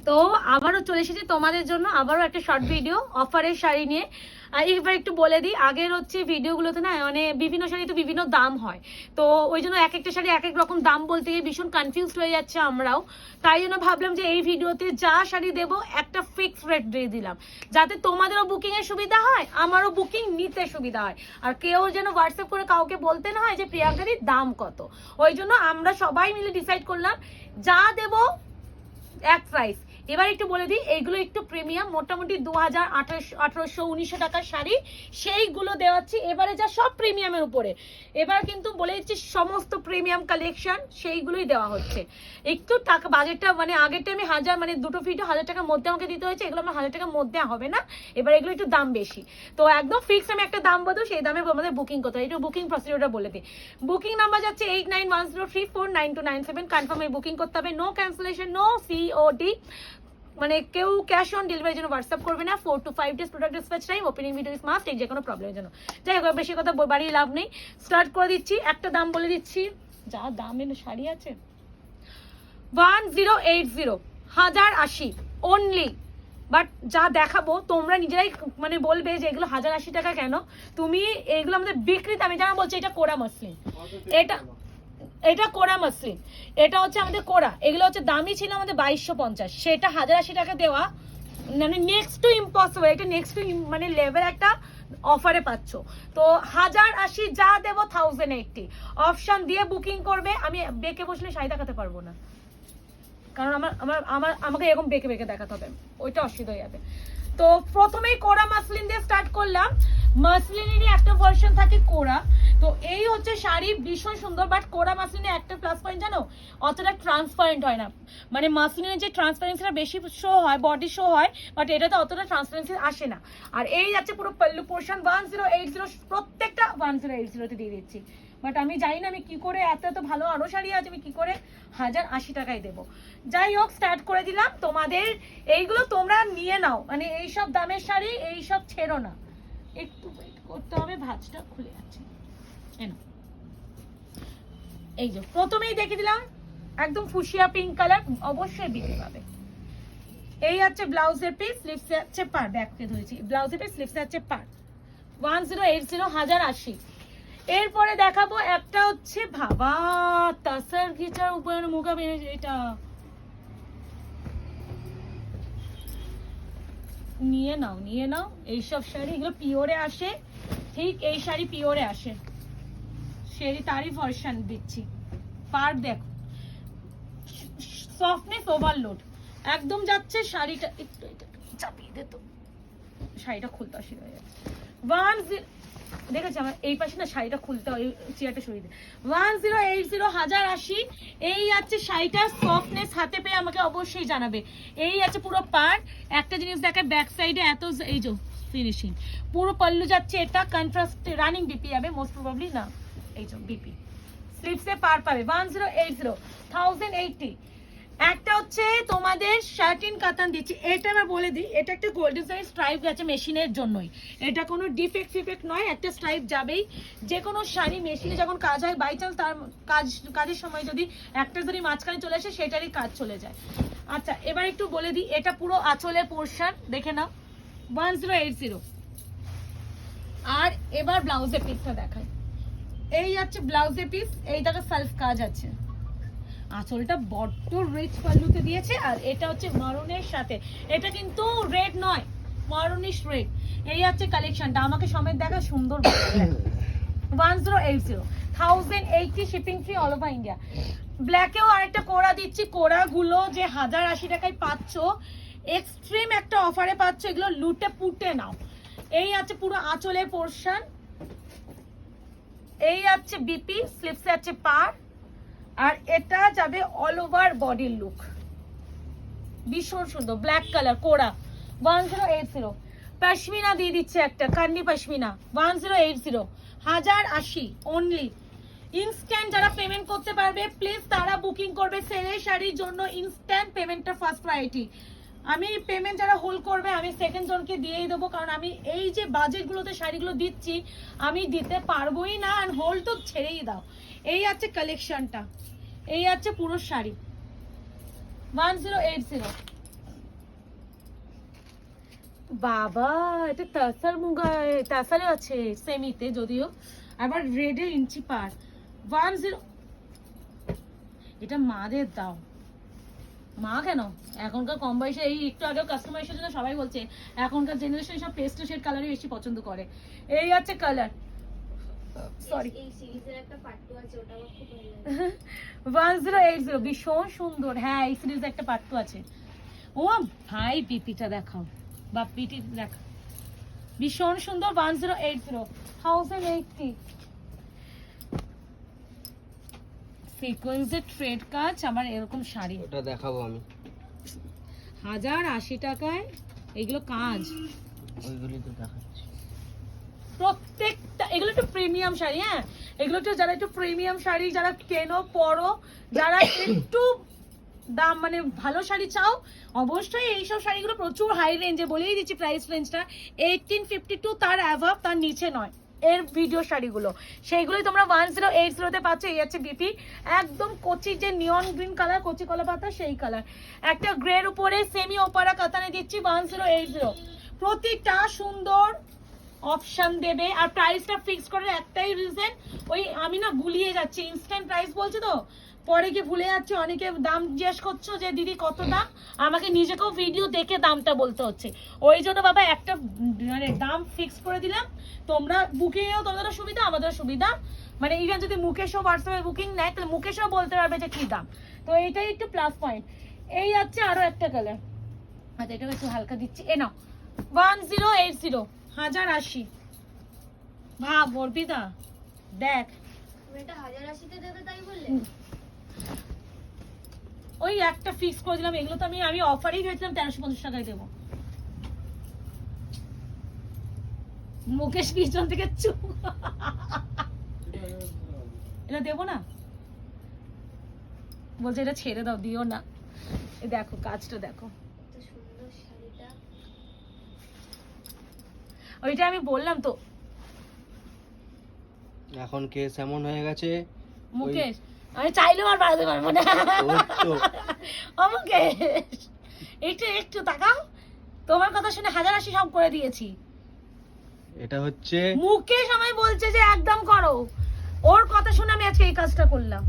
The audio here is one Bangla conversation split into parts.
তো আবারও চলে এসেছি তোমাদের জন্য আবারও একটা শর্ট ভিডিও অফারের শাড়ি নিয়ে। এবার একটু বলে দিই, আগের হচ্ছে ভিডিওগুলোতে না মানে বিভিন্ন শাড়ি তো বিভিন্ন দাম হয়, তো ওই জন্য এক একটা শাড়ি এক এক রকম দাম বলতে গিয়ে ভীষণ কনফিউজড হয়ে যাচ্ছে আমরাও। তাই জন্য ভাবলাম যে এই ভিডিওতে যা শাড়ি দেবো একটা ফিক্স রেট দিয়ে দিলাম, যাতে তোমাদেরও বুকিংয়ের সুবিধা হয়, আমারও বুকিং নিতে সুবিধা হয়, আর কেউ যেন হোয়াটসঅ্যাপ করে কাউকে বলতে না হয় যে প্রিয়াঙ্কাদির দাম কত। ওই জন্য আমরা সবাই মিলে ডিসাইড করলাম যা দেবো এক প্রাইস। এবার একটু বলে দিই, এইগুলো একটু প্রিমিয়াম, মোটামুটি 2000, 1800, 1900 টাকার শাড়ি, সেইগুলো দেওয়াচ্ছি এবারে যা সব প্রিমিয়ামের উপরে। এবার কিন্তু বলে দিচ্ছি সমস্ত প্রিমিয়াম কালেকশন সেইগুলোই দেওয়া হচ্ছে। একটু টাকা বাজেটটা মানে আগের টাইমে 1000 মানে দুটো ফিটে 1000 টাকার মধ্যে আমাকে দিতে হয়েছে, এগুলো আমার 1000 টাকার মধ্যে হবে না, এবার এগুলো একটু দাম বেশি। তো একদম ফিক্স আমি একটা দাম বলবো, সেই দামে আমাদের বুকিং করতে হয়। একটু বুকিং প্রসিডিওরটা বলে দিই। বুকিং নাম্বার যাচ্ছে 8910349297, কনফার্মে বুকিং করতে হবে, নো ক্যান্সেলেশন, নো সিওডি, মানে কেউ ক্যাশ অন ডেলিভারির জন্য হোয়াটসঅ্যাপ করবে না। 4 to 5 days product dispatch time, opening video is must, এই যে কোনো প্রবলেমের জন্য। যাই হোক বেশি কথা বাড়িয়ে লাভ নেই, স্টার্ট করে দিচ্ছি। একটা দাম বলে দিচ্ছি, যা দামের শাড়ি আছে 1080, 1080 অনলি। বাট যা দেখাবো তোমরা নিজেরাই মানে বলবে যে এগুলো 1080 টাকা কেন। তুমি এগুলো আমাদের বিক্রিতে, আমি জানা বলছি এটা কোরা মসলিন, এটা কোরা মসলিন, এটা হচ্ছে আমাদের কোরা। এগুলো হচ্ছে দামি ছিল আমাদের 2250, সেটা 1080 টাকা দেওয়া মানে নেক্সট টু ইম্পসিবল। এটা নেক্সট টু মানে লেভেল একটা অফারে পাচ্ছ। তো 1080 যা দেবো 1080 অপশন দিয়ে বুকিং করবে। আমি বেঁকে বসলে শাড়ি দেখাতে পারবো না, কারণ আমাকে এরকম বেঁকে বেঁকে দেখাতে হবে, ওইটা অসুবিধা হয়ে যাবে। তো প্রথমেই কোরা মাসলিন দিয়ে স্টার্ট করলাম। মাসলিনেরই একটা ভার্সন থাকে কোরা। তো এই হচ্ছে শাড়ি, ভীষণ সুন্দর। বাট কোরা মাসলিনে একটা প্লাস পয়েন্ট জানো, অতটা ট্রান্সপারেন্ট হয় না। মানে মাসলিনের যে ট্রান্সপারেন্সিটা বেশি শো হয়, বডি শো হয়, বাট এটাতে অতটা ট্রান্সপারেন্সি আসে না। আর এই যাচ্ছে পুরো পাল্লু পোর্শন 1080, প্রত্যেকটা 1080 দিয়ে দিচ্ছি। বাট আমি জানি না আমি কি করে, এত এত ভালো আরো শাড়ি আছে, আমি কি করে 1080 টাকায় দেবো। যাই হোক স্টার্ট করে দিলাম। তোমাদের এইগুলো তোমরা নিয়ে নাও, মানে এইসব দামের শাড়ি এইসব ছেড়ো না, একটু ওয়েট করতে হবে, ভাঁজটা খুলে আছে। এই যে প্রথমেই দেখে দিলাম একদম ফুসিয়া পিঙ্ক কালার, অবশ্যই বিক্রি পাবে। এই হচ্ছে ব্লাউজের পিস, স্লিভসে আছে পার, ব্যাককে ধরেছি, ব্লাউজের পিস স্লিভসে আছে পার, 1080, 1080। এরপরে দেখাবো একটা হচ্ছে ভাবা তাসার ঘিচার উপরে মুখা বেরিয়েছে, এটা নিয়ে নাও নিয়ে নাও। এইসব শাড়ি এগুলো পিওরে আসে, ঠিক এই শাড়ি পিওরে আসে, সেই তারই ভার্সন দিচ্ছি। পার দেখো, সফটনেস ওভারলোড একদম যাচ্ছে শাড়িটা। একটু এটা চাপিয়ে দে তো, শাড়িটা খুলতে অসুবিধা হয়ে যাচ্ছে। দেখেছি আমার এই পাশে না শাড়িটা খুলতে হয়, চেয়ারটা সরিয়ে দে। 1080, 1080। এই আছে শাড়িটার সফটনেস হাতে পেয়ে আমাকে অবশ্যই জানাবে। এই আছে পুরো পার। একটা জিনিস দেখায় ব্যাক সাইডে এত এই যে ফিনিশিং, পুরো পল্লু যাচ্ছে, এটা কন্ট্রাস্ট রানিং বিপি যাবে মোস্ট প্রবাবলি, না এই যে বিপি স্লিভসে পার পাবে 1080, 1080। একটা হচ্ছে তোমাদের শার্টিন কাতান দিচ্ছি, এটা আমরা বলে দিই, এটা একটা গোল্ডেন সাইজ স্ট্রাইপ গেছে মেশিনের জন্যই, এটা কোনো ডিফেক্ট ফিফেক্ট নয়, একটা স্ট্রাইপ যাবেই। যে কোনো শাড়ি মেশিনে যখন কাজ হয়, বাই চান্স তার কাজের সময় যদি একটা যদি মাঝখানে চলে আসে সেটারই কাজ চলে যায়। আচ্ছা এবার একটু বলে দিই, এটা পুরো আঁচলের পোর্শন দেখে নাও 1080। আর এবার ব্লাউজের পিসটা দেখায়, এই যাচ্ছে ব্লাউজের পিস, এই দেখো সেলফ কাজ আছে, আঁচলটা বড্ড রিচ পাল্লুতে দিয়েছে। আর এটা হচ্ছে মারুনের সাথে, এটা কিন্তু রেড নয়, মারুনিশ রেড। এই হচ্ছে কালেকশনটা, আমাকে সমেত দেখা সুন্দর 1080, 1080 shipping free all over India. ব্ল্যাকেও আরেকটা কোরা দিচ্ছি, কোরাগুলো যে 1080 টাকায় পাচ্ছ, এক্সট্রিম একটা অফারে পাচ্ছ, এগুলো লুটে পুটে নাও। এই আছে পুরো আঁচলের পোর্শন, এই আছে বিপি, স্লিভসে আছে পার, আর এটা যাবে অল ওভার বডির লুক, ভীষণ সুন্দর ব্ল্যাক কালার কোরা 1080। পশমিনা দিয়ে দিচ্ছে একটা, কান্ডি পশমিনা 1080, 1080 অনলি। ইনস্ট্যান্ট যারা পেমেন্ট করতে পারবে প্লিজ তারা বুকিং করবে, সেলের শাড়ির জন্য ইনস্ট্যান্ট পেমেন্টটা ফার্স্ট প্রায়োরিটি। আমি পেমেন্ট যারা হোল্ড করবে আমি সেকেন্ড জনকে দিয়েই দেবো, কারণ আমি এই যে বাজেটগুলোতে শাড়িগুলো দিচ্ছি আমি দিতে পারবোই না, আর হোল্ড তো ছেড়েই দাও। এই আছে কালেকশনটা, এই আছে পুরো শাড়ি 1080। বাবা এটা তাসার মুগা, তাসারে আছে সেমিতে যদিও, আবার রেডে ইঞ্চি পার 10। এটা মাদের দাও, মা কেন এখনকার কম বয়সে এই একটু আগেও কাস্টমার এসের জন্য সবাই বলছে এখনকার জেনারেশন সব পেস্ট শেড কালারই বেশি পছন্দ করে। এই আছে কালার, সরি এই সিরিজের একটা পার্ট 2 আছে, ওটা আমার খুব ভালো লাগে। 1080 ভীষণ সুন্দর। হ্যাঁ এই সিরিজে একটা পার্ট 2 আছে। ও ভাই পিপিটা দেখাও, বা পিটি দেখা ভীষণ সুন্দর। 1080 সিকোয়েন্সের থ্রেড কাজ, আমার এরকম শাড়ি ওটা দেখাবো আমি 1080 টাকায় এগুলো কাজ। ওইগুলি তো দেখাচ্ছি প্রত্যেকটা এগুলো একটু প্রিমিয়াম শাড়ি। হ্যাঁ এগুলো একটু যারা একটু প্রিমিয়াম শাড়ি যারা কেনো পরো, যারা একটু দাম মানে ভালো শাড়ি চাও, অবশ্যই এইসব শাড়িগুলো প্রচুর হাই রেঞ্জে। বলেই দিচ্ছি প্রাইস রেঞ্জটা 1852, তার অ্যাভাব, তার নিচে নয় এর ভিডিও শাড়িগুলো, সেইগুলোই তোমরা 1080-তে পাচ্ছ। এই আছে বিপি একদম কচি যে নিয়ন গ্রিন কালার, কচি কলা পাতা সেই কালার, একটা গ্রের উপরে সেমি ওপারা কাতানে দিচ্ছি 1080। প্রতিটা সুন্দর অপশন দেবে। আর প্রাইসটা ফিক্স করার একটাই রিজন, ওই আমি না গুলিয়ে যাচ্ছি, ইনস্ট্যান্ট প্রাইস বলছি তো পরে গিয়ে ভুলে যাচ্ছে। অনেকে দাম জিজ্ঞেস করছো যে দিদি কত দাম, আমাকে নিজেকেও ভিডিও দেখে দামটা বলতে হচ্ছে। ওই জন্য বাবা একটা মানে দাম ফিক্স করে দিলাম, তোমরা বুকিংয়েও তোমাদেরও সুবিধা আমাদেরও সুবিধা। মানে ইভেন যদি মুকেশও হোয়াটসঅ্যাপে বুকিং নেয় তাহলে মুকেশও বলতে পারবে যে কি দাম। তো এইটাই একটু প্লাস পয়েন্ট। এই আছে আরো একটা কালার, আচ্ছা এটা একটু হালকা দিচ্ছি, এ নাও 1080 1080। ভাব অর্পিতা দেখ, তুমি এটা 1080 দেবে তাই বললে? ওই একটা ফিক্স করে দিলাম। এগুলো তো আমি অফারই ভেবেছিলাম 1350 টাকায় দেবো। মুকেশ পিছন থেকে চুপ, এটা দেবো না বলছে, এটা ছেড়ে দাও দিও না। এই দেখো কাজটা দেখো, এত সুন্দর শাড়িটা। ওইটা আমি বললাম তো। এখন কেস এমন হয়ে গেছে মুকেশ আমি চাইলেও আর বাড়াতে পারবো না। ও মুকেশ একটু একটু তাকাও, তোমার কথা শুনে 1080 সব করে দিয়েছি। এটা হচ্ছে মুকেশ আমায় বলছে যে একদম করো, ওর কথা শুনে আমি আজকে এই কাজটা করলাম।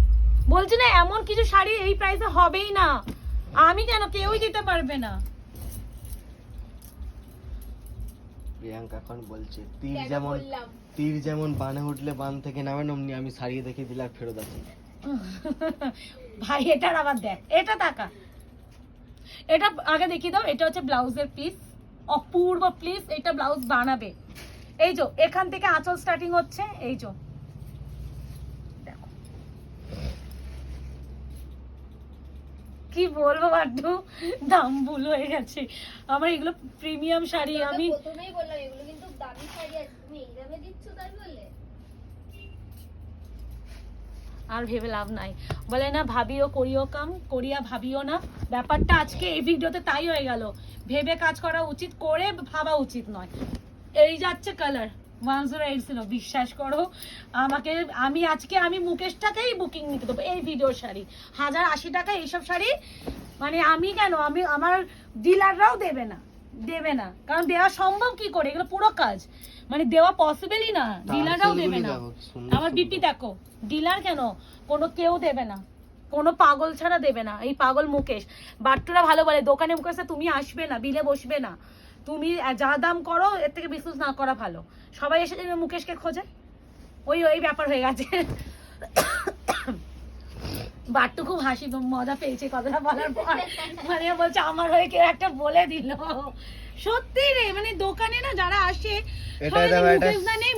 বলছি না এমন কিছু শাড়ি এই প্রাইসে হবেই না, আমি কেন কেউই দিতে পারবে না। প্রিয়াঙ্কা এখন বলছে কেন বললাম? তীর যেমন বানে উঠলে বান থেকে নামে, অমনি আমি সারিয়ে দেখে দিলে আর ফেরত আসি। ভাই এটার আবার দেখ, এটা টাকা, এটা আগে দেখিয়ে দাও। এটা হচ্ছে ব্লাউজের পিস, অপূর্ব প্লিজ। এটা ব্লাউজ বানাবে, এই যে এখান থেকে আঁচল স্টার্টিং হচ্ছে, এই যে দেখো কি বলবো বাড্ডু, দাম ভুল হয়ে গেছে আমার। এগুলো প্রিমিয়াম শাড়ি, আমি প্রথমেই বললাম এগুলো কিন্তু দামি শাড়ি আছে, তুমি এই দামে দিচ্ছ তাই বললে? আর ভেবে লাভ নাই, বলে না ভাবিও করিও কাম, করিয়া ভাবিও না। ব্যাপারটা আজকে এই ভিডিওতে তাই হয়ে গেল। ভেবে কাজ করা উচিত, করে ভাবা উচিত নয়। এই যাচ্ছে কালার 1080, বিশ্বাস করো আমাকে। আমি মুকেশটাকেই বুকিং নিতে দেবো এই ভিডিওর শাড়ি 1080 টাকা। এইসব শাড়ি মানে আমি কেন, আমি আমার ডিলাররাও দেবে না, কারণ দেওয়া সম্ভব কি করে, এগুলো পুরো কাজ মানে দেওয়া পসিবলই না, ডিলাররাও দেবে না। আমার বিপি দেখো, ডিলার কেন কোনো কেউ দেবে না, কোনো পাগল ছাড়া দেবে না। এই পাগল মুকেশ, বাট্টুরা ভালো বলে দোকানে মুকেশ তুমি আসবে না, বিলে বসবে না, তুমি যা দাম করো এর থেকে বিজনেস না করা ভালো। সবাই এসে মুকেশকে খোঁজে, ওই ব্যাপার হয়ে গেছে। বাট্টু খুব হাসি মজা পেয়েছে কথাটা বলার পর, মানে বলছে আমার হয়ে কেউ একটা বলে দিল। সত্যি রে, মানে দোকানে না যারা আসে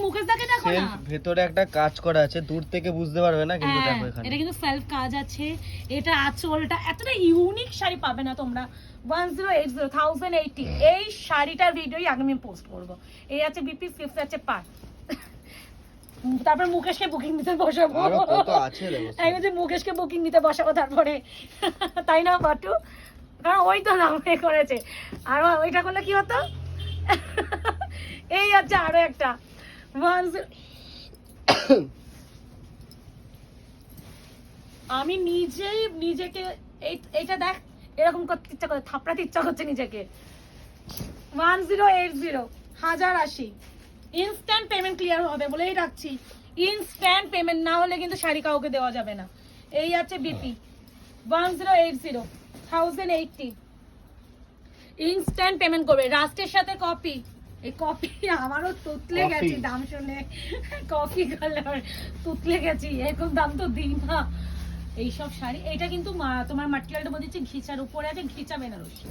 মুকেশদাকে দেখো না, ভেতরে একটা কাজ করা আছে, দূর থেকে বুঝতে পারবে না, কিন্তু দেখো এখানে এটা কিন্তু সেলফ কাজ আছে। এটা আঁচলটা এতটা ইউনিক শাড়ি পাবে না তোমরা। 1080 এই শাড়িটার ভিডিওই আগে আমি পোস্ট করবো। এই আছে বিপি, ফিফথ আছে পার। তারপর মুকেশকে বুকিং দিতে বসাবো, আমি যে মুকেশকে বুকিং দিতে বসাবো তারপরে, তাই না বাটু? কারণ ওই তো নাম করেছে, আর ওইটা করলে কি হতো। এই হচ্ছে আরো একটা আমি নিজেকে এইটা দেখ এরকম করতে ইচ্ছা করে, থাপড়াতে ইচ্ছা করছে নিজেকে। 1080 1080 ইনস্ট্যান্ট পেমেন্ট ক্লিয়ার হবে বলেই রাখছি, ইনস্ট্যান্ট পেমেন্ট না হলে কিন্তু শাড়ি কাউকে দেওয়া যাবে না। এই আছে বিপি 1080 1080 ইনস্ট্যান্ট পেমেন্ট করবে। রাস্টের সাথে কপি, এই কপি আমারও তুতলে Coffee। গেছি দাম শুনে, কফি কালার তুতলে গেছি, এরকম দাম তো দিই না এইসব শাড়ি। এটা কিন্তু তোমার ম্যাটেরিয়ালটা বলছি ঘিচার উপরে আছে, ঘিচা বেনারসি,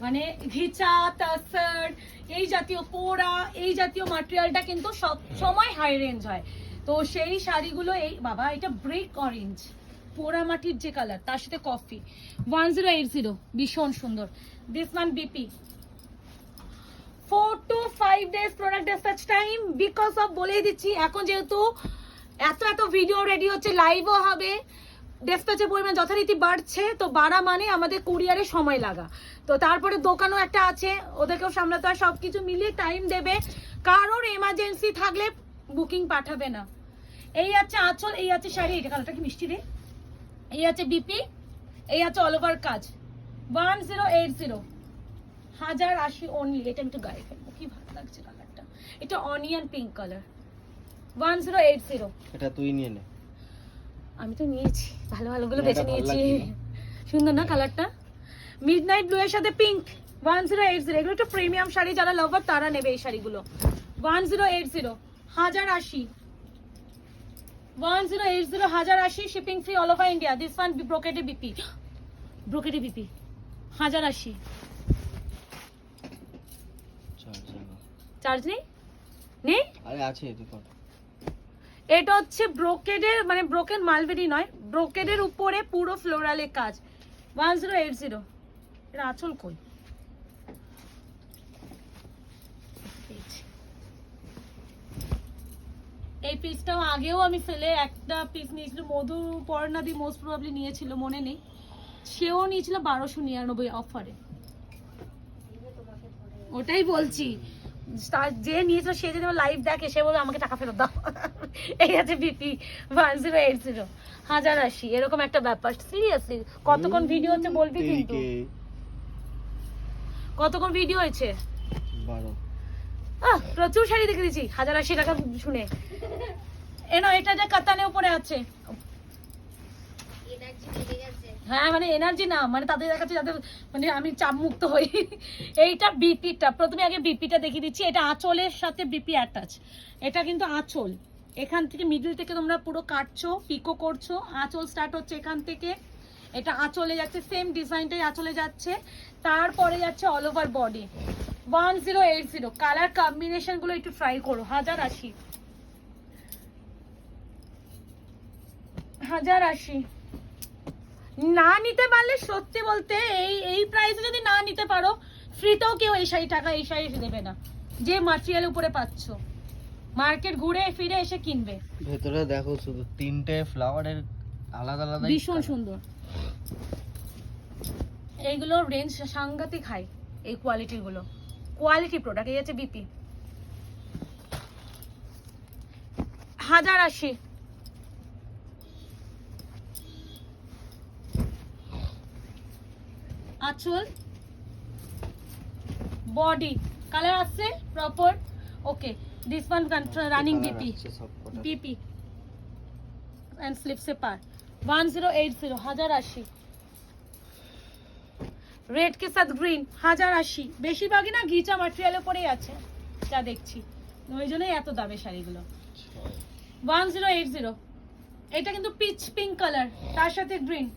মানে ঘিচা তাসার এই জাতীয় পোড়া এই জাতীয় ম্যাটেরিয়ালটা কিন্তু সব সময় হাই রেঞ্জ হয়। তো সেই শাড়িগুলো এই বাবা, এটা ব্রেক অরেঞ্জ পোড়া মাটির যে কালার, তার সাথে কফি 1080 ভীষণ সুন্দর। This one BP 4 to 5 days product dispatch time because of বলেই দিচ্ছি এখন যেহেতু এত ভিডিও রেডি হচ্ছে, লাইভও হবে, ডিসপ্যাচের পরিমাণ যথারীতি বাড়ছে, তো বাড়া মানে আমাদের কুরিয়ারে সময় লাগা, তো তারপরে দোকানও একটা আছে, ওদেরকেও সামলাতে হয়, সবকিছু মিলিয়ে টাইম দেবে। কারোর এমার্জেন্সি থাকলে বুকিং পাঠাবে না। এই আছে আঁচল, এই আছে শাড়ি, এটা কালারটা কি মিষ্টি রে। এই আছে বিপি, এই আছে অল ওভার কাজ 1080 1080 অনলি। এটা আমি একটু গায়ে ফেলবো, কি ভালো লাগছে কালারটা, এটা অনিয়ন পিঙ্ক কালার 1080। এটা তুই নিয়ে নে। আমি তো নিয়েছি, ভালো ভালোগুলো না, বেছে এটা ভালো নিয়েছি। লাগছে না। সুন্দর না কালারটা, মিডনাইট ব্লু এর সাথে পিঙ্ক 1080। এগুলো একটু প্রিমিয়াম শাড়ি, যারা লাভার তারা নেবে এই শাড়িগুলো 1080 1080 1080 1080 shipping free all over India. This one ব্রোকেডে বিপি, ব্রোকেডে বিপি 1080। চার্জ নেই নেই, আরে আছে দেখো। এটা হচ্ছে ব্রোকেডের, মানে ব্রোকেড মালবেরি নয়, ব্রোকেডের উপরে পুরো ফ্লোরালে কাজ 1080। এর আঁচল কই, এই পিসটাও আগেও আমি ফেলে একটা পিস নিয়েছিল, মধু পর্ণাদি মোস্ট প্রবাবলি নিয়েছিল, মনে নেই, সেও নিয়েছিল 1299 অফারে। ওটাই বলছি, যে নিয়েছিল সে যদি লাইভ দেখে সে বলবে আমাকে টাকা ফেরত দাও। এই আছে বিপি 1080 1080, এরকম একটা ব্যাপার। সিরিয়াসলি কতক্ষণ ভিডিও হচ্ছে বলবি কিন্তু, কতক্ষণ ভিডিও হয়েছে? 12। প্রচুর শাড়ি দেখে দিচ্ছি 1080 টাকা শুনে। এটা যে কাতানের উপরে আছে, এনার্জি বেড়ে গেছে। হ্যাঁ মানে এনার্জি না, মানে তাদের দেখাচ্ছে যাদের মানে আমি চাপ মুক্ত হই। এইটা বিপিটা, প্রথমে আগে বিপিটা দেখিয়ে দিচ্ছি। এটা আঁচলের সাথে বিপি অ্যাটাচ, এটা কিন্তু আঁচল, এখান থেকে মিডল থেকে তোমরা পুরো কাটছো, পিকো করছো, আঁচল স্টার্ট হচ্ছে এখান থেকে, এটা আঁচলে যাচ্ছে, সেম ডিজাইনটাই আঁচলে যাচ্ছে, তারপরে যাচ্ছে all over body 1080। Colour combination গুলো একটু ট্রাই করো 1080 1080। না নিতে পারলে সত্যি বলতে এই প্রাইসে যদি না নিতে পারো, ফ্রিতেও কেউ এই শাড়ি টাকা এই শাড়ি দেবে না, যে ম্যাটেরিয়াল উপরে পাচ্ছ। মার্কেট ঘুরে ফিরে এসে কিনবে। ভেতরে দেখো শুধু তিনটে ফ্লাওয়ারের আলাদা আলাদা, ভীষণ সুন্দর। এইগুলো রেঞ্জ সাংঘাতিক হাই, এই কোয়ালিটির গুলো কোয়ালিটি প্রোডাক্ট। এই আছে বিপি 1080। আঁচল বডি কালার আছে proper, okay. This one running BP BP and slip সে পার 1080 1080। রেড के साथ গ্রিন 1080। বেশিরভাগই না গিচা ম্যাটেরিয়ালের উপরেই আছে যা দেখছি, ওই জন্যই এত দামে শাড়িগুলো 1080। এটা কিন্তু পিচ পিঙ্ক কালার, তার সাথে গ্রিন,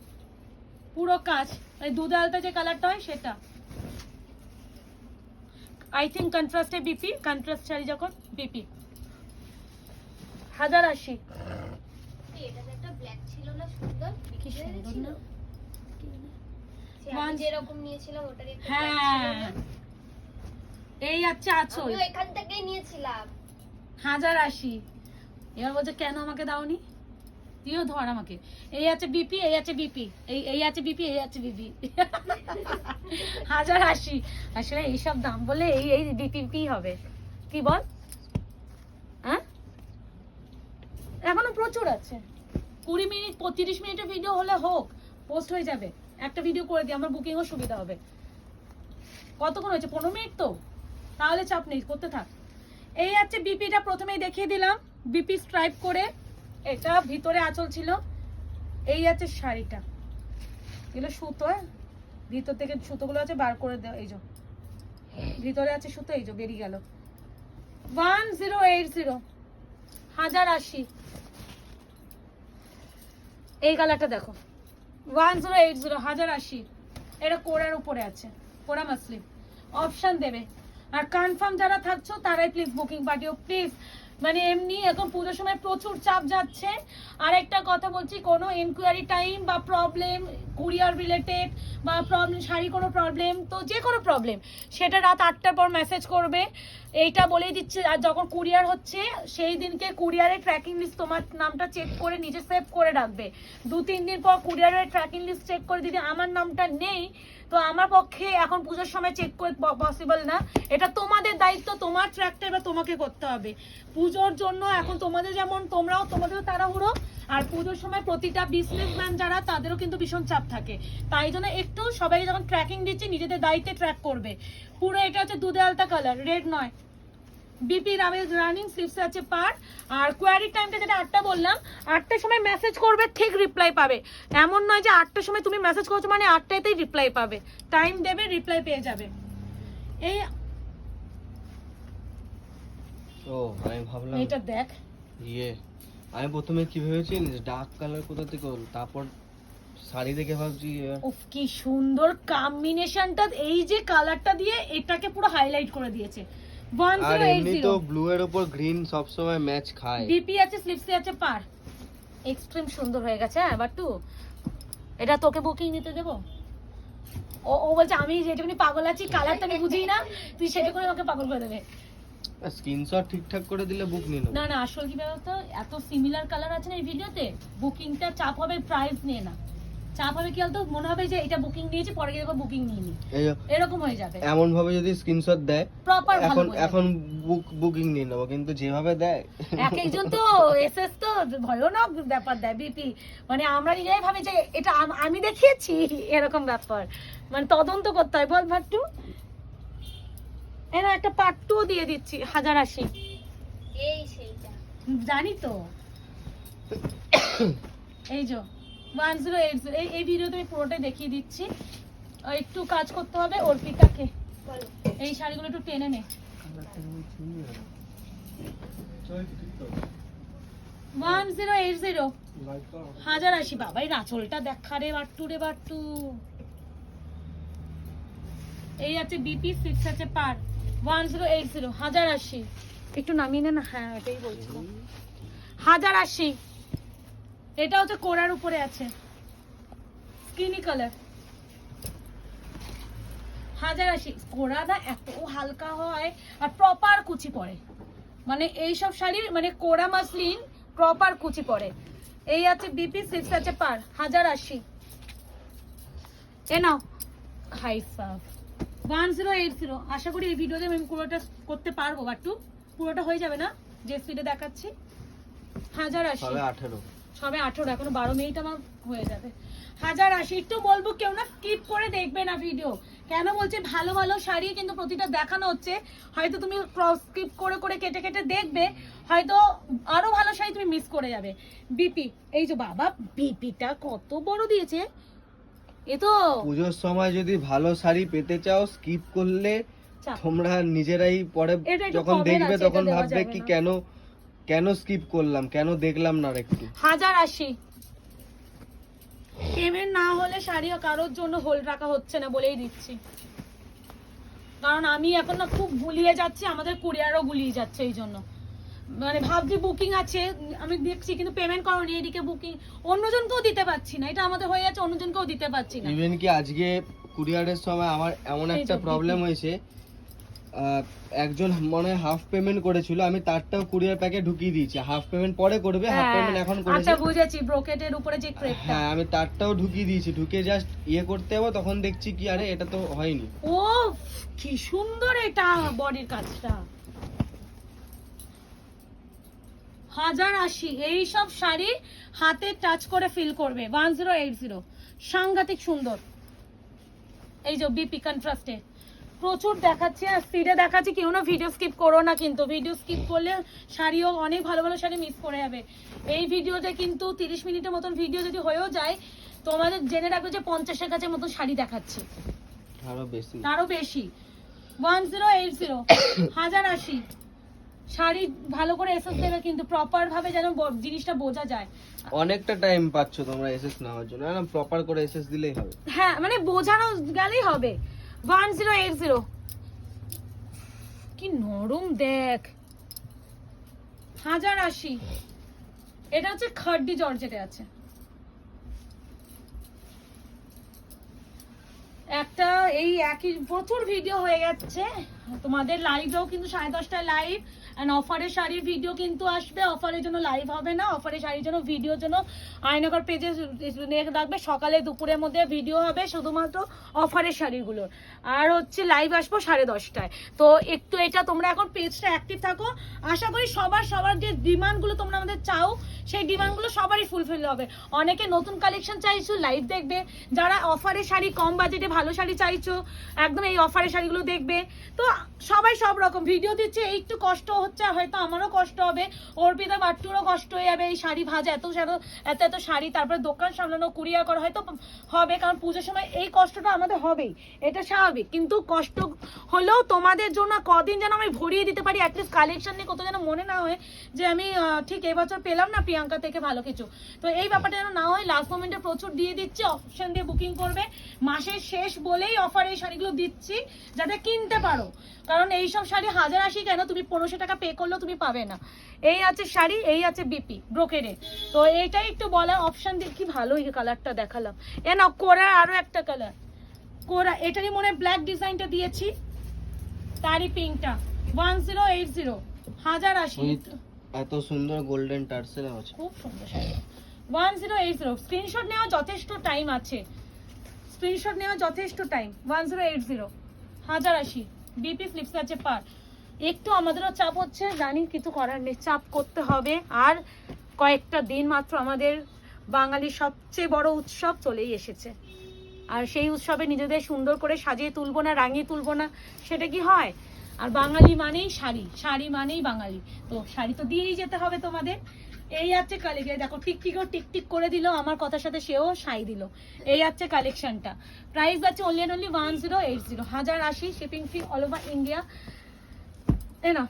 পুরো কাজ, মানে দুধ আলতা যে কালারটা হয় সেটা। আই থিঙ্ক কন্ট্রাস্টে বিপি, কন্ট্রাস্ট শাড়ি যখন বিপি 1080। এটাতে একটা ব্ল্যাক ছিল না, সুন্দর কি সুন্দর না, আমি যেরকম নিয়েছিলাম ওটারই একটা হ্যাঁ black ছিল না? এই আছে আঁচল আমিও এখান থেকেই নিয়েছিলাম। 1080। এবার বলছে কেন আমাকে দাওনি, তুইও ধর আমাকে। এই আছে বিপি, এই আছে বিপি, এই আছে বিপি, এই আছে বিপি 1080। আসলে এইসব দাম বলে এই বিপি হবে, কি বল? হ্যাঁ এখনো প্রচুর আছে, 20 মিনিট 30 মিনিটের ভিডিও হলে হোক, পোস্ট হয়ে যাবে, একটা ভিডিও করে দিই, আমার বুকিংও সুবিধা হবে। কতক্ষণ হয়েছে, 15 মিনিট তো, তাহলে চাপ নেই, করতে থাক। এই আছে বিপিটা, প্রথমেই দেখিয়ে দিলাম বিপি স্ট্রাইপ করে, এটা ভিতরে আঁচল ছিল। এই আছে শাড়িটা, এগুলো সুতো, ভিতর থেকে সুতোগুলো আছে বার করে দেওয়া, এই যে ভিতরে আছে সুতো, এই যে বেরিয়ে গেল। 1080, 1080। এই কালারটা দেখো, 1080, 1080। এটা কোরার উপরে আছে, কোরা মাসলিন অপশন দেবে। আর কনফার্ম যারা থাকছো তারাই প্লিজ বুকিং পাঠিও প্লিজ। মানে এমনি এখন পুজোর সময় প্রচুর চাপ যাচ্ছে। আর একটা কথা বলছি, কোনো এনকোয়ারি টাইম বা প্রবলেম, কুরিয়ার রিলেটেড বা প্রবলেম, শাড়ি কোনো প্রবলেম, তো যে কোনো প্রবলেম সেটা রাত 8টার পর মেসেজ করবে, এইটা বলেই দিচ্ছে। আর যখন কুরিয়ার হচ্ছে সেই দিনকে কুরিয়ারের ট্র্যাকিং লিস্ট তোমার নামটা চেক করে নিজে সেভ করে রাখবে। 2-3 দিন পর কুরিয়ারের ট্র্যাকিং লিস্ট চেক করে দিদি আমার নামটা নেই, তো আমার পক্ষে এখন পুজোর সময় চেক করে পসিবল না। এটা তোমাদের দায়িত্ব, তোমার ট্র্যাকটা এবার তোমাকে করতে হবে পুজোর জন্য। এখন তোমাদের যেমন, তোমাদেরও তাড়াহুড়ো, আর পুজোর সময় প্রতিটা বিজনেসম্যান যারা তাদেরও কিন্তু ভীষণ চাপ থাকে। তাই জন্য একটু সবাই যখন ট্র্যাকিং দিচ্ছে নিজেদের দায়িত্বে ট্র্যাক করবে পুরো। এটা হচ্ছে দুধে আলতা কালার, রেড নয়। বিপি রানিং স্লিভস আছে পার। আর কোয়ারি টাইমটা যেটা 8টা বললাম, 8টার সময় মেসেজ করবে ঠিক রিপ্লাই পাবে। এমন নয় যে 8টার সময় তুমি মেসেজ করছো মানে 8টাতেই রিপ্লাই পাবে, টাইম দেবে রিপ্লাই পেয়ে যাবে। এই ও আমি ভাবলাম এটা দেখ, আমি প্রথমে কি ভেবেছি ডার্ক কালার কোথা থেকে হলো, তারপর শাড়ি দেখে ভাবছি উফ কি সুন্দর কম্বিনেশনটা, এই যে কালারটা দিয়ে এটাকে পুরো হাইলাইট করে দিয়েছে। আর এমনি তো 1080 ব্লু এর উপর গ্রিন সব সময় ম্যাচ খায়। বিপি আছে, স্লিপসে আছে পার, এক্সট্রিম সুন্দর হয়ে গেছে। হ্যাঁ বাট্টু, এটা তোকে বুকিং নিতে দেবো? ও বলছে আমি যেটুকুনি পাগল আছি, কালারটা আমি বুঝি না, তুই সেটুকুনি আমাকে পাগল করে দেবে। স্ক্রিনশট ঠিকঠাক করে দিলে বুক নিয়ে নেব। না না, আসল কি ব্যবস্থা, এত সিমিলার কালার আছে না এই ভিডিওতে, বুকিংটা চাপ হবে প্রাইস নিয়ে না, চাপ হবে কি বলতো, মনে হবে যে এটা বুকিং নিয়েছি পরে গিয়ে বুকিং নিয়ে নি, এরকম হয়ে যাবে। এমন ভাবে যদি স্ক্রিনশট দেয় প্রপার ভালো এখন বুকিং নিয়ে নেব, কিন্তু যেভাবে দেয় এক একজন তো এসএস তো ভয়ানক ব্যাপার দেয় বিপি, মানে আমরা নিজেরাই ভাবি যে এটা আমি দেখিয়েছি, এরকম ব্যাপার, মানে তদন্ত করতে হয়। বল ভাট্টু, এরা একটা পার্ট 2 দিয়ে দিচ্ছি 1080। এই সেইটা জানি তো, এই যে 1080। এই ভিডিওতে আমি পুরোটাই দেখিয়ে দিচ্ছি। একটু কাজ করতে হবে অর্পিতাকে, বলো। এই শাড়িগুলো একটু টেনে নে। 1080, 1080 বাবা, এই আঁচলটা দেখা রে বাট্টু, রে বাট্টু। এই আছে বিপি, 6 আছে পার, 1080, 1080। একটু নামিয়ে নে না, হ্যাঁ এটাই বলছিলাম, 1080। এটা হচ্ছে কোরার উপরে আছে, স্কিনি কালার, 1080। কোরাটা এত হালকা হয় আর প্রপার কুচি পড়ে, মানে এইসব শাড়ির মানে কোরা মাসলিন প্রপার কুচি পড়ে। এই আছে বিপি, 6 আছে পার, 1080। এ নাও হাই সাফ 1080। আশা করি এই ভিডিওতে আমি পুরোটা করতে পারবো, বাট্টু পুরোটা হয়ে যাবে না যে স্পিডে দেখাচ্ছি। 1080, সবে 18, এখনো 12 মিনিট আমার হয়ে যাবে। 1080। একটু বলবো কেউ না স্কিপ করে দেখবে না ভিডিও, কেন বলছে ভালো ভালো শাড়ি কিন্তু প্রতিটা দেখানো হচ্ছে, হয়তো তুমি স্কিপ করে করে কেটে কেটে দেখবে, হয়তো আরো ভালো শাড়ি তুমি মিস করে যাবে। বিপি, এই যে বাবা বিপিটা কত বড় দিয়েছে, এ তো পুজোর সময় যদি ভালো শাড়ি পেতে চাও স্কিপ করলে তোমরা নিজেরাই পরে এটা একটু যখন comment দেখবে আছে, তখন এটা দেওয়া ভাববে যাবে কি না। কেন স্কিপ করলাম, কেন দেখলাম না একটু। 1080। পেমেন্ট না হলে শাড়ি কারোর জন্য হোল্ড রাখা হচ্ছে না বলেই দিচ্ছি, কারণ আমি এখন না খুব গুলিয়ে যাচ্ছি, আমাদের কুরিয়ারও গুলিয়ে যাচ্ছে, এই জন্য মানে ভাবছি বুকিং আছে আমি দেখছি কিন্তু পেমেন্ট করোনি, এদিকে বুকিং অন্যজনকেও দিতে পারছি না, এটা আমাদের হয়ে যাচ্ছে, অন্যজনকেও দিতে পারছি না। ইভেন কি আজকে কুরিয়ারের সময় আমার এমন একটা প্রবলেম হয়েছে, একজন মনে হাফ পেমেন্ট করেছিল, আমি তারটাও কুরিয়ার প্যাকে ঢুকিয়ে দিয়েছি, হাফ পেমেন্ট পরে করবে, হাফ পেমেন্ট এখন করেছে। আচ্ছা বুঝেছি, ব্রোকেটের উপরে যে ক্রেপটা, হ্যাঁ আমি তারটাও ঢুকিয়ে দিয়েছি, ঢুকে জাস্ট করতে হবে, তখন দেখছি কি আরে এটা তো হয়নি। ও কি সুন্দর এটা বডির কাজটা। 1080। এই সব শাড়ি হাতে টাচ করে ফিল করবে। 1080 সাংঘাতিক সুন্দর। এই যে বিপি কন্ট্রাস্টে প্রচুর দেখাচ্ছি আর স্পিডে দেখাচ্ছি, কেউ না ভিডিও স্কিপ করো না, কিন্তু ভিডিও স্কিপ করলে শাড়িও অনেক ভালো ভালো শাড়ি মিস করে যাবে। এই ভিডিওতে কিন্তু 30 মিনিটের মতন ভিডিও যদি হয়েও যায়, তোমাদের জেনে রাখবে যে 50-এর কাছে মতন শাড়ি দেখাচ্ছি, আরো বেশি। 1080 1080 শাড়ি ভালো করে এসএস দেবে কিন্তু প্রপার ভাবে, যেন জিনিসটা বোঝা যায়। অনেকটা টাইম পাচ্ছ তোমরা এসএস নেওয়ার জন্য, না প্রপার করে এসএস দিলেই হবে। হ্যাঁ মানে বোঝানো গেলেই হবে। 1080 কি নরম দেখ। 1080 এটা হচ্ছে খাড্ডি জর্জেটে আছে। একটা এই একই প্রচুর ভিডিও হয়ে যাচ্ছে তোমাদের, লাইভেও কিন্তু 10:30টায় লাইভ, এন্ড অফারের শাড়ির ভিডিও কিন্তু আসবে, অফারের জন্য লাইভ হবে না, অফারের শাড়ির জন্য ভিডিওর জন্য আয়নগর পেজে রাখবে, সকালে দুপুরের মধ্যে ভিডিও হবে শুধুমাত্র অফারের শাড়িগুলোর, আর হচ্ছে লাইভ আসবো 10:30টায়। তো একটু এটা তোমরা এখন পেজটা অ্যাক্টিভ থাকো, আশা করি সবার যে ডিমান্ডগুলো তোমরা আমাদের চাও সেই ডিমান্ডগুলো সবারই ফুলফিল হবে। অনেকে নতুন কালেকশন চাইছো, লাইভ দেখবে, যারা অফারের শাড়ি কম বাজেটে ভালো শাড়ি চাইছো একদম এই অফারের শাড়িগুলো দেখবে। তো সবাই সব রকম ভিডিও দিচ্ছে, একটু কষ্ট হচ্ছে, হয়তো আমারও কষ্ট হবে, অর্পিতা বাট্টুরও কষ্ট হয়ে যাবে, এই শাড়ি ভাজা এত শাড়ি, তারপরে দোকান সামলানো, কুরিয়ার করা, হয়তো হবে, কারণ পুজোর সময় এই কষ্টটা আমাদের হবেই, এটা স্বাভাবিক। কিন্তু কষ্ট হলেও তোমাদের জন্য কদিন যেন আমি ভরিয়ে দিতে পারি, অ্যাটলিস্ট কালেকশন নিয়ে কত যেন মনে না হয় যে আমি ঠিক এবছর পেলাম না প্রিয়াঙ্কা থেকে ভালো কিছু। তো এই ব্যাপারটা যেন না হয়, লাস্ট মোমেন্টে প্রচুর দিয়ে দিচ্ছি, অপশন দিয়ে বুকিং করবে, মাসের শেষ বলেই অফারে এই শাড়িগুলো দিচ্ছি যাতে কিনতে পারো, কারণ এইসব শাড়ি 1080 কেন, তুমি 1500 টাকা পে করলেও তুমি পাবে না। এই আছে শাড়ি, এই আছে বিপি ব্রোকেডে। তো এইটাই একটু বলার, অপশন দিয়ে কি ভালো এই কালারটা দেখালাম, এ না কোরা আরো একটা কালার, কোরা এটারই মনে ব্ল্যাক ডিজাইনটা দিয়েছি, তারই পিঙ্কটা। 1080 1080 এত সুন্দর গোল্ডেন টার্সেল আছে, খুব সুন্দর শাড়ি। 1080 স্ক্রিনশট নেওয়া যথেষ্ট টাইম আছে, স্ক্রিনশট নেওয়া যথেষ্ট টাইম। 1080 1080 বিপি স্লিপস আছে পার। একটু আমাদেরও চাপ হচ্ছে, জানি কিছু করার নেই, চাপ করতে হবে। আর কয়েকটা দিন মাত্র আমাদের বাঙালির সবচেয়ে বড় উৎসব চলেই এসেছে, আর সেই উৎসবে নিজেদের সুন্দর করে সাজিয়ে তুলবো না, রাঙিয়ে তুলবো না, সেটা কি হয়? আর বাঙালি মানেই শাড়ি, শাড়ি মানেই বাঙালি, তো শাড়ি তো দিয়েই যেতে হবে তোমাদের। এই আছে কালেকশন, দেখো টিকটিক করে দিল, আমার কথার সাথে সেও সাই দিল। এই আছে কালেকশনটা, প্রাইস আছে only 1080 1080 shipping free all over India. তাই না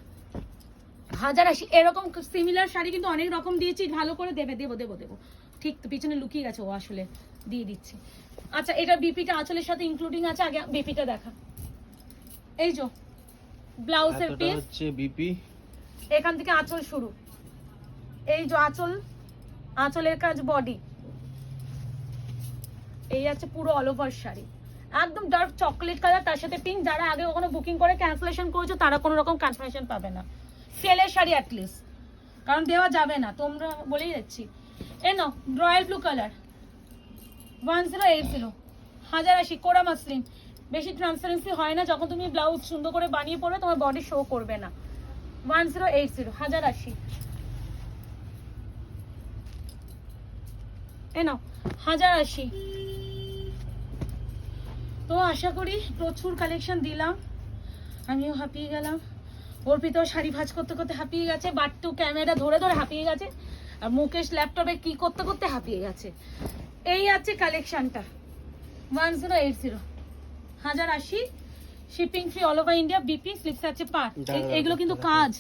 1080 এরকম সিমিলার শাড়ি কিন্তু অনেক রকম দিয়েছি, ভালো করে দেবো ঠিক তো পিছনে লুকিয়ে গেছে, ও আসলে দিয়ে দিচ্ছি। আচ্ছা এটা বিপিটা আঁচলের সাথে ইনক্লুডিং আছে, আগে বিপিটা দেখা। এই যে ব্লাউজের পিস হচ্ছে বিপি, এখান থেকে আঁচল শুরু, এই যে আঁচলের কাজ বডি, এই আছে পুরো অল ওভার শাড়ি, একদম ডার্ক চকলেট কালার, তার সাথে পিঙ্ক। যারা আগে কখনো বুকিং করে ক্যান্সেলেশন করেছো তারা কোনো রকম ক্যান্সেলেশন পাবে না, সেলের শাড়ি অ্যাটলিস্ট, কারণ দেওয়া যাবে না, তোমরা বলেই যাচ্ছি। এ নাও রয়্যাল ব্লু কালার 1080 1080 কোরা মাসলিন। বেশি ট্রান্সপারেন্সি হয় না, যখন তুমি ব্লাউজ সুন্দর করে বানিয়ে পড়বে তোমার বডি শো করবে না। 1080 1080 এ নাও 1080। তো আশা করি প্রচুর কালেকশন দিলাম, আমিও হাঁপিয়ে গেলাম, অর্পিতাও শাড়ি ভাঁজ করতে করতে হাঁপিয়ে গেছে, বাট্টু ক্যামেরা ধরে ধরে হাঁপিয়ে গেছে, আর মুকেশ ল্যাপটপে কি করতে করতে হাঁপিয়ে গেছে। এই আছে কালেকশনটা 1080 1080 shipping free all over India, BP slips আছে পার। এগুলো কিন্তু কাজ,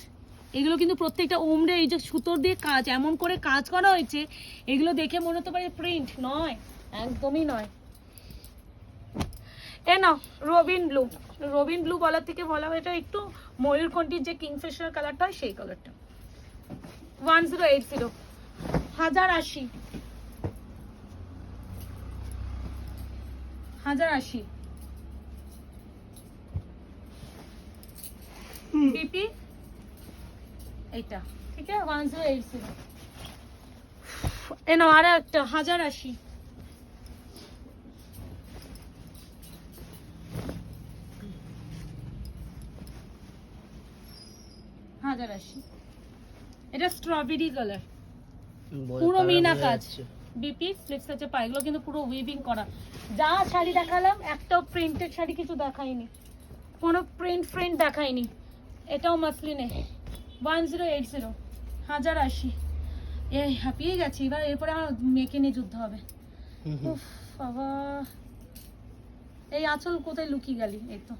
এগুলো কিন্তু প্রত্যেকটা ওমরে এই যে সুতোর দিয়ে কাজ, এমন করে কাজ করা হয়েছে, এগুলো দেখে মনে হতে পারে প্রিন্ট নয়, একদমই নয়। এ নাও রবিন ব্লু বলার থেকে বলা হয় এটা একটু ময়ূরকণ্ঠীর যে কিংফিশার কালারটা হয় সেই কালারটা। 1080 1080 1080 বিপি এইটা ঠিক আছে 1080। এ নাও আর একটা 1080 1080। এটা স্ট্রবেরি কালার, পুরো মিনা কাজ, বিপি স্লিপস আছে পা, এগুলো কিন্তু পুরো উইভিং করা। যা শাড়ি দেখালাম একটাও প্রিন্টেড শাড়ি কিছু দেখাইনি, কোনো প্রিন্ট দেখায়নি। এটাও মাসলিনে 1080 1080। এই হাঁপিয়ে গেছি, এবার এরপরে আমার মেয়েকে নিয়ে যুদ্ধ হবে। উফ বাবা, এই আঁচল কোথায় লুকিয়ে গেলি? এই তো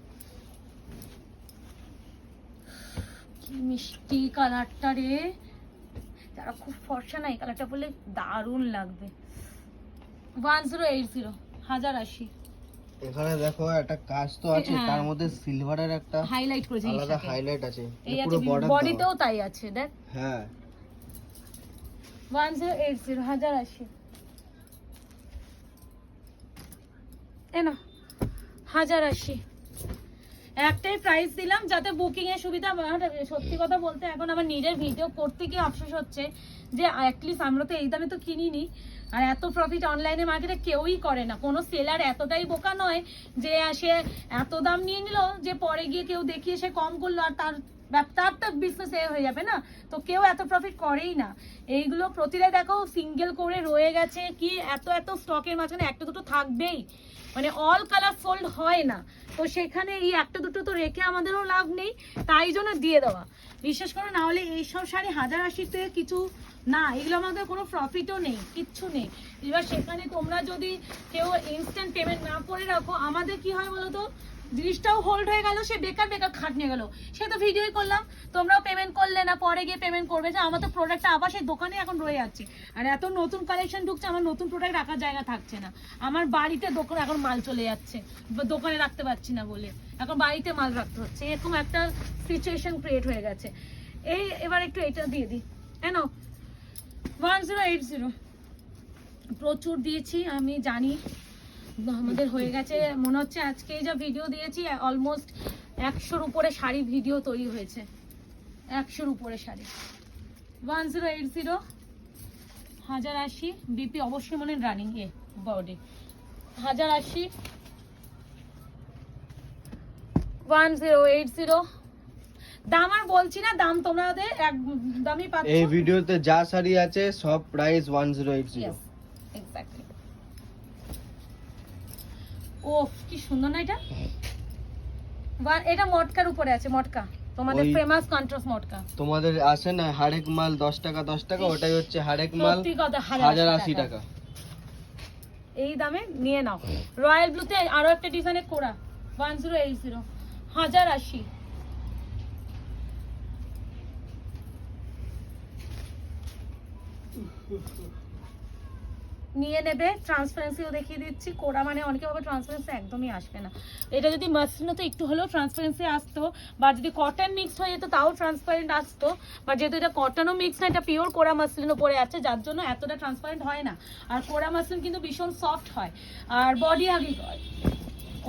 কি মিষ্টি কালারটা রে, যারা খুব ফর্সা না এই কালারটা বললে দারুণ লাগবে। 1080 1080। এখানে দেখো একটা কাজ তো আছে, হ্যাঁ। তার মধ্যে সিলভারের একটা হাইলাইট করেছে আলাদা হাইলাইট আছে, এই পুরো আছে, বর্ডার বডিতেও তাই আছে দেখ। হ্যাঁ 1080 1080। এ না 1080, একটাই প্রাইস দিলাম যাতে বুকিং এর সুবিধা। সত্যি কথা বলতে এখন আমার নিজের ভিডিও করতে গিয়ে আফসোস হচ্ছে যে অ্যাটলিস্ট আমরা তো এই দামে তো কিনিনি, আর এত প্রফিট অনলাইনে মার্কেটে কেউই করে না। কোনো সেলার এতটাই বোকা নয় যে সে এত দাম নিয়ে নিল যে পরে গিয়ে কেউ দেখিয়ে সে কম করলো আর তার তো বিজনেস হয়ে যাবে না। তো কেউ এত প্রফিট করেই না। এইগুলো প্রতিটাই দেখো সিঙ্গেল করে রয়ে গেছে, কি এত স্টকের মাঝখানে একটা দুটো থাকবেই, মানে অল কালার ফোল্ড হয় না। তো সেখানে এই একটা দুটো তো রেখে আমাদেরও লাভ নেই, তাই জন্য দিয়ে দেওয়া। বিশেষ করে না হলে এইসব শাড়ি 1080-তে কিছু না, এগুলো আমাদের কোনো প্রফিটও নেই, কিচ্ছু নেই। এবার সেখানে তোমরা যদি কেউ ইনস্ট্যান্ট পেমেন্ট না করে রাখো, আমাদের কি হয় বলো তো, জিনিসটাও হোল্ড হয়ে গেল, সে বেকার খাটনি গেল। সে তো ভিডিওই করলাম, তোমরাও পেমেন্ট করলে না, পরে গিয়ে পেমেন্ট করবে, যে আমার তো প্রোডাক্টটা আবার সেই দোকানে এখন রয়ে যাচ্ছে। আর এত নতুন কালেকশন ঢুকছে, আমার নতুন প্রোডাক্ট রাখার জায়গা থাকছে না। আমার বাড়িতে দোকান এখন মাল চলে যাচ্ছে, দোকানে রাখতে পারছি না বলে এখন বাড়িতে মাল রাখতে হচ্ছে। এরকম একটা সিচুয়েশন ক্রিয়েট হয়ে গেছে। এবার একটু এটা দিয়ে দিই, কেন 1080 প্রচুর দিয়েছি আমি জানি, আমাদের হয়ে গেছে মনে হচ্ছে আজকে যা ভিডিও দিয়েছি অলমোস্ট 100-র উপরে শাড়ি ভিডিও তৈরি হয়েছে, 100-র উপরে শাড়ি। 1080 1080 বিপি অবশ্যই মনে রানিং এ বডি 1080 1080। দাম আর বলছি না, দাম তোমরা ওদের একদমই পাচ্ছ। এই ভিডিওতে যা শাড়ি আছে সব প্রাইস 1080। Yes, exactly. ওফ কি সুন্দর না এটা। এটা মটকার উপরে আছে, মটকা তোমাদের ওই- ফেমাস কন্ট্রাস্ট মটকা। তোমাদের আসে না হারেক মাল 10 টাকা 10 টাকা, ওটাই হচ্ছে হারেক মাল সত্যি কথা 1080 টাকা। এই দামে নিয়ে নাও। রয়্যাল ব্লুতে আরো একটা ডিজাইনের কোড়া 1080 1080। নিয়ে নেবে। ট্রান্সপারেন্সিও দেখিয়ে দিচ্ছি। কোড়া মানে অনেকে ভাবে ট্রান্সপারেন্সি একদমই আসবে না। এটা যদি মাসলিন হতো একটু হলেও ট্রান্সপারেন্সি আসতো, বা যদি কটন মিক্সড হয়ে যেত তাও ট্রান্সপারেন্ট আসতো, বা যেহেতু এটা কটনও মিক্স না, এটা পিওর কোড়া মাসলিন উপরে আছে, যার জন্য এতটা ট্রান্সপারেন্ট হয় না। আর কোড়া মাসলিন কিন্তু ভীষণ সফট হয় আর বডি হাগি হয়,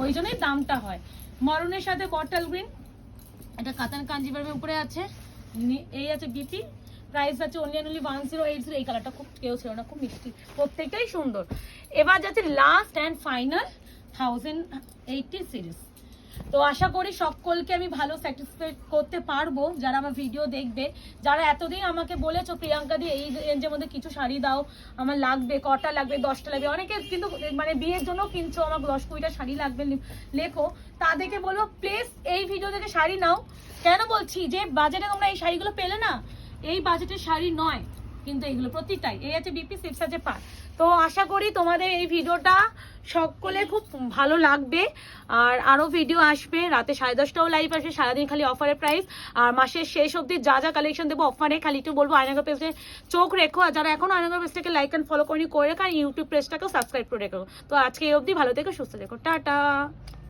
ওই জন্যই দামটা হয়। মরুনের সাথে বটল গ্রিন, এটা কাতান কাঞ্জিভারের উপরে আছে। এই আছে বিপি, প্রাইস আছে অনলি 1080। এই কালারটা খুব কেউ ছিল না, খুব মিষ্টি, প্রত্যেকটাই সুন্দর। এবার যাচ্ছে লাস্ট অ্যান্ড ফাইনাল 1080 সিরিজ। তো আশা করি সকলকে আমি ভালো স্যাটিসফাই করতে পারবো, যারা আমার ভিডিও দেখবে। যারা এতদিন আমাকে বলেছো প্রিয়াঙ্কা দি এই রেঞ্জের মধ্যে কিছু শাড়ি দাও, আমার লাগবে, কটা লাগবে, 10টা লাগবে, অনেকে কিন্তু মানে বিয়ের জন্য কিনছো, আমার 10-20টা শাড়ি লাগবে লেখো, তাদেরকে বলবো প্লিজ এই ভিডিও থেকে শাড়ি নাও। কেন বলছি, যে বাজেটে তোমরা এই শাড়িগুলো পেলে না, এই বাজেটের শাড়ি নয় কিন্তু এগুলো প্রতিটাই। এই আছে বিপি, সিপস আছে পার। তো আশা করি তোমাদের এই ভিডিওটা সকলে খুব ভালো লাগবে। আর আরও ভিডিও আসবে, রাতে 10:30টাও লাইভ আসবে, সারাদিন খালি অফারের প্রাইস। আর মাসের শেষ অবধি যা যা কালেকশন দেবো অফারে, খালি একটু বলবো আয়নাগর পেজে চোখ রেখো। আর যারা এখনো আয়নাগর পেজটাকে লাইক অ্যান্ড ফলো করে রেখো, আর ইউটিউব পেজটাকেও সাবস্ক্রাইব করে রেখো। তো আজকে এই অবধি, ভালো থেকো, সুস্থ থেকো, টাটা।